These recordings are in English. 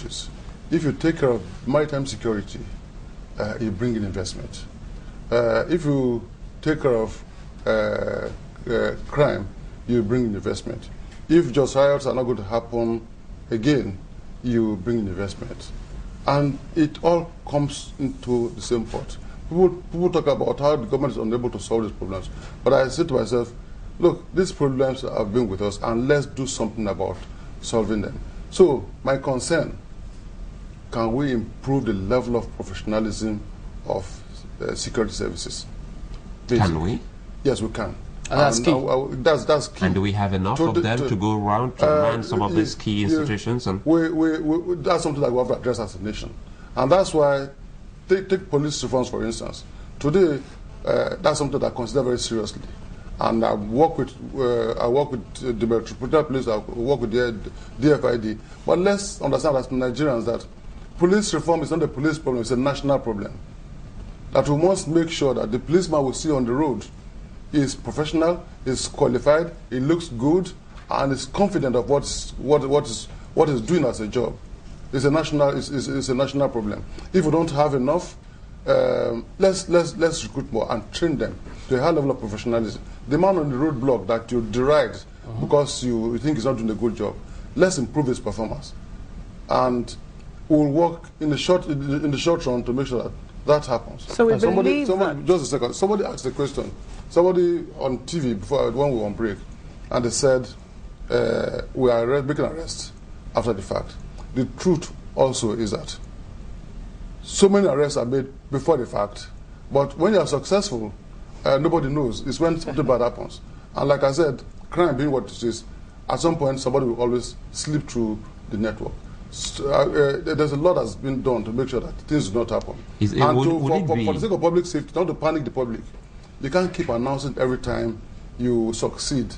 countries. If you take care of maritime security, you bring in investment. If you take care of crime, you bring in investment. If just riots are not going to happen again, you bring in investment. And it all comes into the same pot. People talk about how the government is unable to solve these problems. But I say to myself, look, these problems have been with us, and let's do something about solving them. So my concern, can we improve the level of professionalism of security services? Basically. Can we? Yes, we can. And that's key. That's key. And do we have enough of them to go around to run some of these key institutions? And that's something that we have to address as a nation. And that's why, take police reforms, for instance. Today, that's something that I consider very seriously. And I work with the Metropolitan Police, I work with the DFID. But let's understand as Nigerians that police reform is not a police problem, it's a national problem. That we must make sure that the policeman we see on the road is professional, is qualified, he looks good, and is confident of what is doing as a job. It's a national problem. If we don't have enough, let's recruit more and train them to a high level of professionalism. The man on the roadblock that you deride because you think he's not doing a good job, let's improve his performance, and we'll work in the short run to make sure that happens. So we believe that. Just a second. Somebody asked a question. Somebody on TV before when we were on break, and they said we are making arrests after the fact. The truth also is that so many arrests are made before the fact, but when you are successful, nobody knows. It's when something bad happens. And like I said, crime being what it is, at some point somebody will always slip through the network. So, there's a lot that's been done to make sure that things do not happen. For the sake of public safety, not to panic the public, you can't keep announcing every time you succeed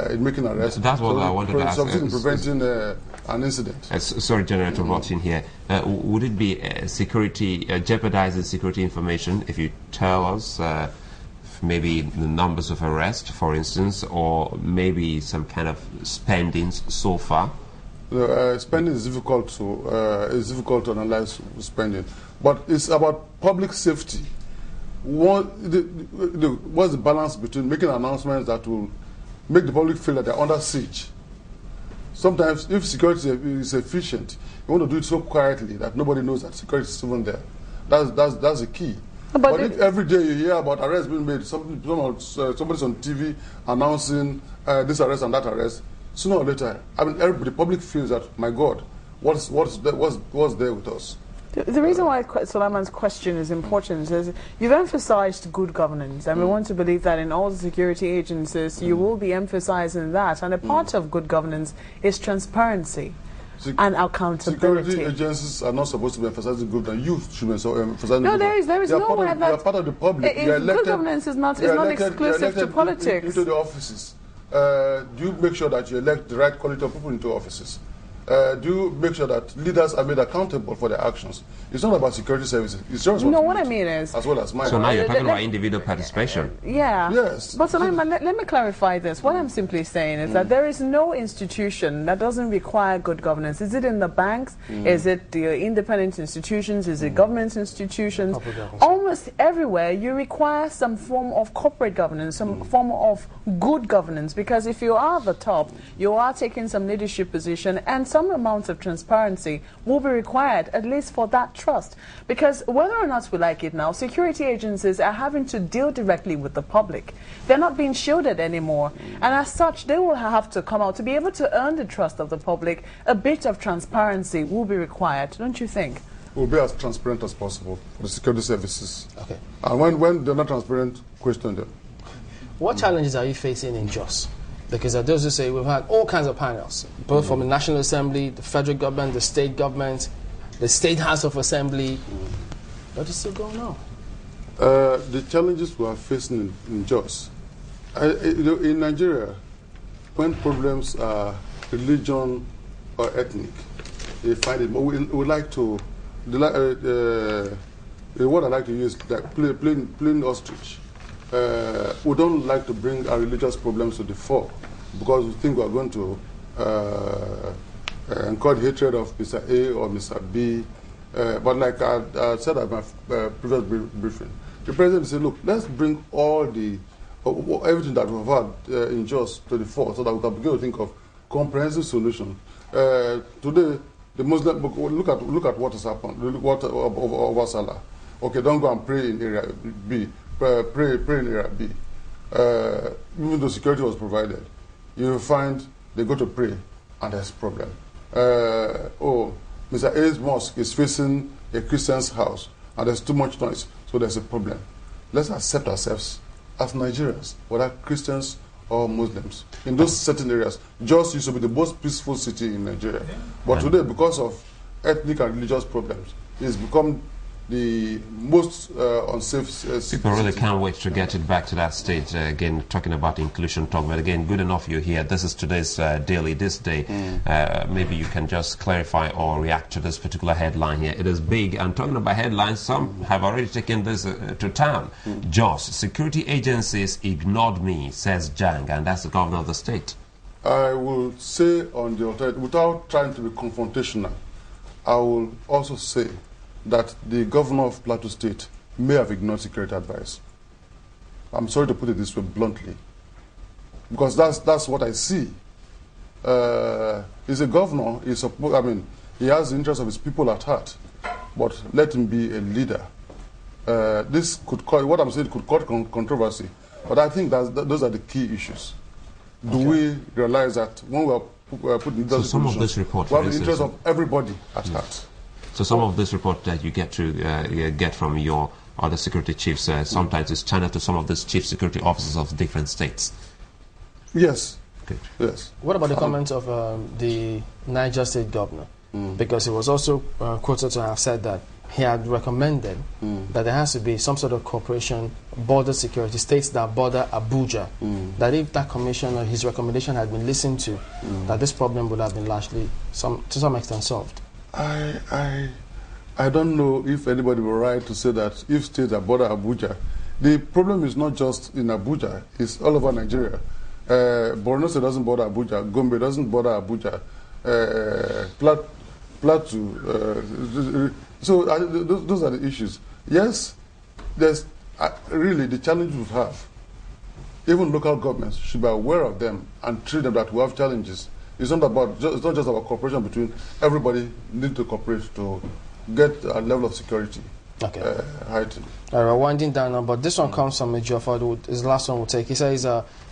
in making arrests. That's what I wanted to ask. Succeed in preventing an incident. Sorry, General, to butt in here. Would it be jeopardizing security information if you tell us maybe the numbers of arrests, for instance, or maybe some kind of spendings so far? Spending is difficult to analyze spending, but it's about public safety. What's the balance between making announcements that will make the public feel that they're under siege? Sometimes, if security is efficient, you want to do it so quietly that nobody knows that security is even there. That's the key. But if every day you hear about arrests being made, somebody's on TV announcing this arrest and that arrest, sooner or later, I mean, the public feels that, my God, what's there with us? The reason why Suleiman's question is important is you've emphasized good governance, and we want to believe that in all the security agencies you will be emphasizing that, and a part of good governance is transparency and accountability. Security agencies are not supposed to be emphasizing good governance. You should be emphasizing no, there is no way that you are part of the public. Good governance is not exclusive to politics. Into the offices. Do you make sure that you elect the right quality of people into offices? Do you make sure that leaders are made accountable for their actions? It's not about security services. It's just what I mean is, as well as mine. So now you're talking about individual participation. Yeah. Yes. But Suleiman, let me clarify this. What I'm simply saying is that there is no institution that doesn't require good governance. Is it in the banks? Is it the independent institutions? Is it government institutions? Almost everywhere you require some form of corporate governance, some form of good governance, because if you are the top, you are taking some leadership position, and some amount of transparency will be required, at least for that trust. Because whether or not we like it now, security agencies are having to deal directly with the public. They're not being shielded anymore. And as such, they will have to come out to be able to earn the trust of the public. A bit of transparency will be required, don't you think? We'll be as transparent as possible for the security services. Okay. And when they're not transparent, question them. What challenges are you facing in JOS? Because those who say we've had all kinds of panels, both from the National Assembly, the federal government, the state government, the State House of Assembly. What is still going on? The challenges we are facing in JOS. In Nigeria, when problems are religion or ethnic, they find it. We like to. The word I like to use is like plain ostrich. We don't like to bring our religious problems to the fore because we think we are going to incurred hatred of Mr. A or Mr. B. But like I said at my previous briefing, the president said, look, let's bring all the everything that we've had in just to the fore so that we can begin to think of comprehensive solutions. Today, the Muslim, look at what has happened. Look what over Salah. Okay, don't go and pray in area B. Pray in area B. Even though security was provided, you will find they go to pray and there's a problem. Mr. A's mosque is facing a Christian's house and there's too much noise, so there's a problem. Let's accept ourselves as Nigerians, whether Christians or Muslims. In those certain areas, Jos used to be the most peaceful city in Nigeria. But today, because of ethnic and religious problems, it's become the most unsafe city. People really can't wait to get it back to that stage. Again, talking about inclusion talk, but again, good enough you're here. This is today's daily, this day. Maybe you can just clarify or react to this particular headline here. It is big, and talking about headlines, some have already taken this to town. Jos, security agencies ignored me, says Jang, and that's the governor of the state. I will say on the alternative, without trying to be confrontational, I will also say that the governor of Plateau State may have ignored security advice. I'm sorry to put it this way bluntly, because that's what I see. He's a governor. He has the interests of his people at heart, but let him be a leader. This could cause, what I'm saying could cause controversy, but I think those are the key issues. Do we realize that when we are putting so some of this report, we have the interest of everybody at heart? So some of this report that you get from your other security chiefs, sometimes is channeled to some of these chief security officers of different states. Yes. Good. Yes. What about the comments of the Niger State governor? Because he was also quoted to have said that he had recommended that there has to be some sort of cooperation, border security, states that border Abuja, that if that commission or his recommendation had been listened to, that this problem would have been largely, to some extent, solved. I don't know if anybody will right to say that if states are border Abuja, the problem is not just in Abuja, it's all over Nigeria. Borno State doesn't border Abuja, Gombe doesn't border Abuja, Plateau. So those are the issues. Yes, there's really the challenges we have. Even local governments should be aware of them and treat them that we have challenges. It's not just about cooperation between everybody need to cooperate to get a level of security heightened. All right, we're winding down now, but this one comes from Ejiofor. His last one we'll take. He says,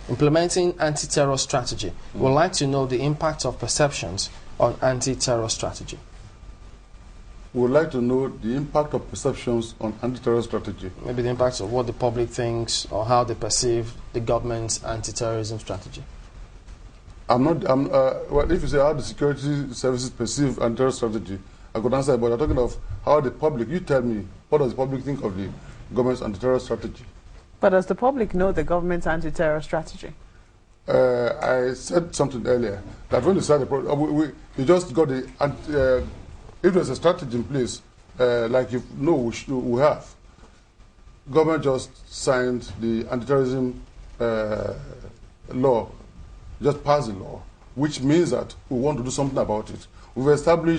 implementing anti-terror strategy. We'd like to know the impact of perceptions on anti-terror strategy. We would like to know the impact of perceptions on anti-terror strategy. Maybe the impact of what the public thinks or how they perceive the government's anti-terrorism strategy. Well, if you say how the security services perceive anti-terror strategy, I could answer, but I'm talking of how the public, you tell me, what does the public think of the government's anti-terror strategy? But does the public know the government's anti-terror strategy? I said something earlier, that when you start the program, you just got the, if there's a strategy in place, like we have, government just signed the anti-terrorism law, just passed the law, which means that we want to do something about it. We've established